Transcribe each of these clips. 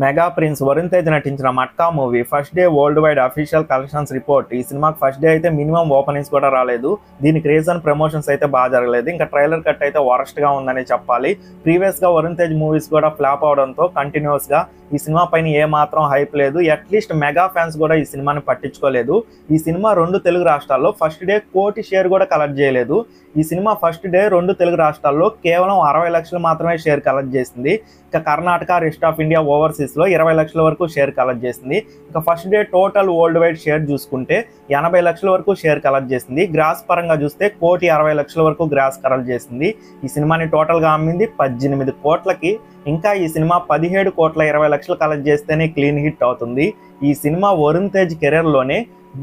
Mega prince Varun Tej నటించిన matka movie first day world wide official collections report. ఈ సినిమాకి first day అయితే మినిమం ఓపెనింగ్స్ కూడా రాలేదు. దీనికి రీజన్ ప్రమోషన్స్ అయితే బాగా జరగలేదు. ఇంకా ట్రైలర్ కట్ అయితే వరస్ట్ గా ఉందని చెప్పాలి. ప్రీవియస్ గా వరుణ్ తేజ్ మూవీస్ కూడా ఫ్లాప్ అవడంతో కంటిన్యూస్ గా ఈ సినిమా పైన ఏ మాత్రం హైప్ లేదు. అట్లీస్ట్ మెగా ఫ్యాన్స్ కూడా ఈ సినిమాని పట్టించుకోలేదు. ఈ సినిమా 2 తెలుగు రాష్ట్రాల్లో ఫస్ట్ డే 1 కోటి షేర్ కూడా కలెక్ట్ చేయలేదు. ఈ సినిమా ఫస్ట్ డే 2 తెలుగు రాష్ట్రాల్లో కేవలం 60 లక్షలు మాత్రమే షేర్ కలెక్ట్ చేసింది. ఇక Karnataka, rest of India, overseas లో 20 లక్షల వరకు షేర్ కలెక్ట్ చేసింది. ఇక first day total world wide share చూసుకుంటే 80 లక్షల వరకు షేర్ కలెక్ట్ చేసింది. గ్రాస్ పరంగా చూస్తే 1,60,00,000 వరకు గ్రాస్ కలెక్ట్ చేసింది. ఈ సినిమాని టోటల్ గా అమ్మింది 18 కోట్లకి. ఇంకా ఈ సినిమా 17,20,00,000 కలెక్ట్ చేస్తేనే క్లీన్ హిట్ అవుతుంది. ఈ సినిమా వరుణ్ తేజ్ కెరీర్ లోనే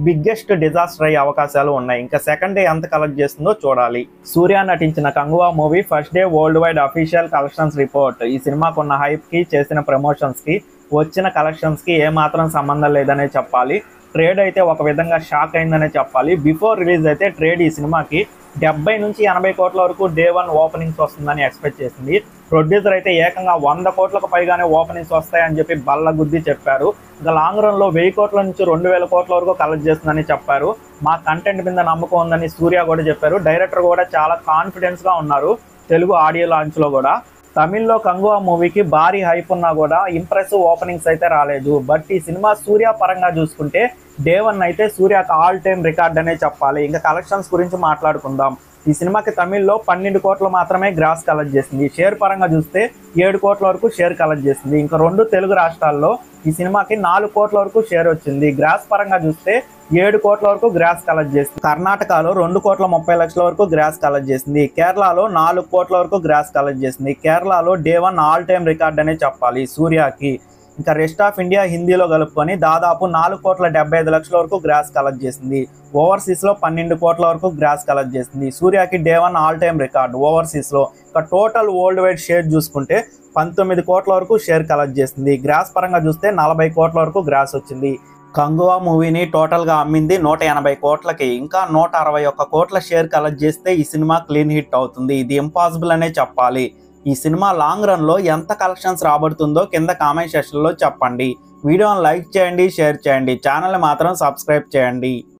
బిగ్గెస్ట్ డిజాస్టర్ అయ్యే అవకాశాలు ఉన్నాయి. ఇంకా సెకండ్ డే ఎంత కలెక్ట్ చేస్తుందో చూడాలి. సూర్య నటించిన Kanguva movie first day world wide official collections report. ఈ సినిమాకు ఉన్న హైప్ కి, చేసిన ప్రమోషన్స్ కి, వచ్చిన కలెక్షన్స్ కి ఏమాత్రం సంబంధం లేదనే చెప్పాలి. ట్రేడ్ అయితే ఒక విధంగా షాక్ అయిందనే చెప్పాలి. బిఫోర్ రిలీజ్ అయితే ట్రేడ్ ఈ సినిమాకి 70 నుంచి 80 కోట్ల వరకు డే 1 ఓపెనింగ్స్ వస్తుందని ఎక్స్పెక్ట్ చేసింది. ప్రొడ్యూసర్ అయితే ఏకంగా 100 కోట్లకు పైగానే ఓపెనింగ్స్ వస్తాయని చెప్పి బల్ల గుద్ది చెప్పారు. ఇంకా లాంగ్ రన్ లో 1000 కోట్ల నుంచి 2000 కోట్ల వరకు కలెక్ట్ చేస్తుందని చెప్పారు. మా కంటెంట్ మీద నమ్మకం ఉందని సూర్య కూడా చెప్పారు. డైరెక్టర్ కూడా చాలా కాన్ఫిడెన్స్ గా ఉన్నారు. తెలుగు ఆడియో లాంచ్ లో కూడా. తమిళ్లో కంగువా మూవీకి భారీ హైప్ ఉన్నా కూడా ఇంప్రెసివ్ ఓపెనింగ్స్ అయితే రాలేదు. బట్ ఈ సినిమా సూర్య పరంగా చూసుకుంటే డే 1 అయితే సూర్యకి ఆల్ టైమ్ రికార్డ్ అనే చెప్పాలి. ఇంకా కలెక్షన్స్ గురించి మాట్లాడుకుందాం. ఈ సినిమాకి తమిళ్లో 12 కోట్లు మాత్రమే గ్రాస్ కలెక్ట్ చేసింది. షేర్ పరంగా చూస్తే 7 కోట్ల వరకు షేర్ కలెక్ట్ చేసింది. ఇంకా 2 తెలుగు రాష్ట్రాల్లో ఈ సినిమాకి 4 కోట్ల వరకు షేర్ వచ్చింది. గ్రాస్ పరంగా చూస్తే 7 కోట్ల వరకు గ్రాస్ కలెక్ట్ చేసింది. కర్ణాటకలో 2,30,00,000 వరకు గ్రాస్ కలెక్ట్ చేసింది. కేరళలో 4 కోట్ల వరకు గ్రాస్ కలెక్ట్ చేసింది. కేరళలో డే 1 ఆల్ టైమ్ రికార్డ్ అనే చెప్పాలి సూర్యకి. ఇంకా రెస్ట్ ఆఫ్ ఇండియా హిందీలో కలుపుకొని దాదాపు 4,75,00,000 వరకు గ్రాస్ కలెక్ట్ చేసింది. ఓవర్సీస్ లో 12 కోట్ల వరకు గ్రాస్ కలెక్ట్ చేసింది. సూర్యకి day 1 all time record overseas లో. ఇంకా టోటల్ వరల్డ్ వైడ్ షేర్ చూసుకుంటే 19 కోట్ల వరకు షేర్ కలెక్ట్ చేసింది. గ్రాస్ పరంగా చూస్తే 40 కోట్ల వరకు గ్రాస్ వచ్చింది. కంగువా మూవీని టోటల్ గా అమ్మింది 180 కోట్లకి. ఇంకా 161 కోట్ల షేర్ కలెక్ట్ చేస్తే ఈ సినిమా క్లీన్ హిట్ అవుతుంది. ఇది ఇంపాసిబుల్ అనే చెప్పాలి. ఈ సినిమా లాంగ్ రన్ లో ఎంత కలెక్షన్స్ రాబడుతుందో కింద కామెంట్ సెక్షన్ లో చెప్పండి. వీడియోని లైక్ చేయండి, షేర్ చేయండి, ఛానల్ మాత్రం సబ్స్క్రైబ్ చేయండి.